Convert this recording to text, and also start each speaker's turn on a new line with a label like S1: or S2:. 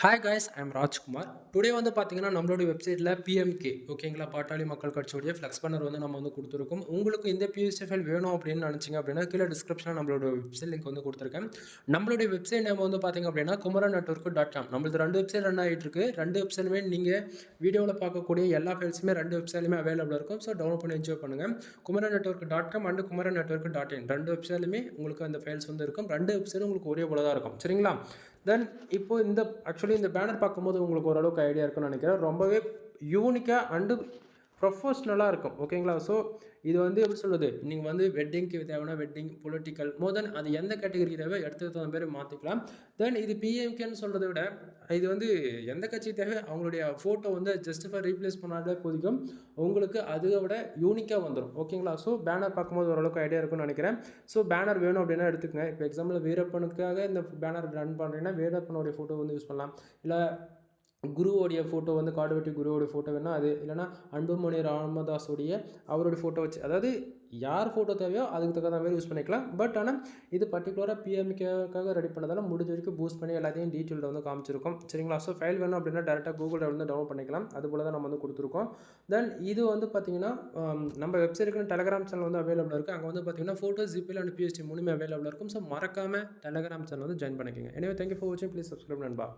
S1: Hi guys I'm Rajkumar. Today வந்து பார்த்தீங்கன்னா நம்மளோட வெப்சைட்டில் பிஎம்கே ஓகேங்களா, பாட்டாளி மக்கள் கட்சியோடைய ஃப்ளெக்ஸ் பேனர் வந்து நம்ம வந்து கொடுத்துருக்கோம். உங்களுக்கு இந்த பிஎஸ்சி ஃபைல் வேணும் அப்படின்னு நினச்சிங்க அப்படின்னா கீழே டிஸ்கிரிப்ஷனில் நம்மளோட வெப்சைட் லிங்க் வந்து கொடுத்துருக்கேன். நம்மளுடைய வெப்சைட் நேம் வந்து பார்த்தீங்க அப்படின்னா குமரன் நெட்வொர்க் டாட் காம். நம்மளது 2 வெப்சைட் ரன் ஆகிட்டு இருக்கு. 2 வெப்சைட்டுமே நீங்கள் வீடியோவில் பார்க்கக்கூடிய எல்லா ஃபைல்ஸுமே 2 வெப்சைட்லையுமே அவைலபிள் இருக்கும். ஸோ டவுன்லோட் பண்ணி என்ஜாய் பண்ணுங்கள். Kumaran network dot com and Kumaran network dot in 2 வெப்சைட்லையுமே உங்களுக்கு அந்த ஃபைல்ஸ் வந்து இருக்கும். 2 வெப்சைட்டும் உங்களுக்கு ஒரே போல தான் இருக்கும். சரிங்களா? தென் இப்போ இந்த பேனர் பார்க்கும்போது உங்களுக்கு ஓரளவுக்கு ஐடியா இருக்குன்னு நினைக்கிறேன். ரொம்பவே யூனிக்காக அண்டு ப்ரொஃபஷ்னலாக இருக்கும். ஓகேங்களா? ஸோ இது வந்து எப்படி சொல்கிறது, நீங்கள் வந்து வெட்டிங்க்கு தேவைன்னா வெட்டிங், பொலிட்டிக்கல் மோர் தென் அது எந்த கேட்டகரி தேவை எடுத்துக்கு தகுந்த மாதிரி மாற்றிக்கலாம். தென் இது பிஎம்கேன்னு சொல்கிறத விட இது வந்து எந்த கட்சி தேவை அவங்களுடைய ஃபோட்டோ வந்து ஜஸ்ட் ஃபார் ரீப்ளேஸ் பண்ணாலே போதிக்கும், உங்களுக்கு அதை விட யூனிக்காக வந்துடும். ஓகேங்களா? ஸோ பேனர் பார்க்கும்போது ஓரளவுக்கு ஐடியா இருக்குன்னு நினைக்கிறேன். ஸோ பேனர் வேணும் அப்படின்னா எடுத்துக்கங்க. இப்போ எக்ஸாம்பிள் வீரப்பனுக்காக இந்த பேனர் ரன் பண்ணுறீங்கன்னா வீரப்பனுடைய ஃபோட்டோ வந்து யூஸ் பண்ணலாம். இல்லை குருவோடைய ஃபோட்டோ வந்து காடுவெட்டி குருவோடைய ஃபோட்டோ வேணால் அது, இல்லைனா அன்புமணி ராமதாஸுடைய அவருடைய ஃபோட்டோ வச்சு, அதாவது யார் ஃபோட்டோ தேவையோ அதுக்கு தகுந்த மாதிரி யூஸ் பண்ணிக்கலாம். பட் ஆனால் இது பர்டிகுலராக பிஎம்கேக்காக ரெடி பண்ணதால் முடிஞ்ச வரைக்கும் பூஸ்ட் பண்ணி எல்லாத்தையும் டீட்டெயிலில் வந்து காமிச்சிருக்கோம். சரிங்களா? ஸோ ஃபைல் வேணும் அப்படின்னா டேரெக்டாக கூகுளில் வந்து டவுன்லோட் பண்ணிக்கலாம். அதுபோல் தான் நம்ம வந்து கொடுத்துருக்கோம். தென் இது வந்து பார்த்திங்கன்னா நம்ம வெப்சைட்டுக்கு டெலகிராம் சேனல் வந்து அவைலபிள் இருக்குது. அங்கே வந்து பார்த்திங்கன்னா ஃபோட்டோ ஜிபிஎல் அண்ட் பிஎஸ்டி மூணுமே அவைலபிள் இருக்கும். ஸோ மறக்காமல் டெலகிராம் சேனல் வந்து ஜாயின் பண்ணிக்கோங்க. எனவே தேங்க்யூ ஃபார் வாட்சிங். ப்ளீஸ் சப்ஸ்கிரைப் நண்பா.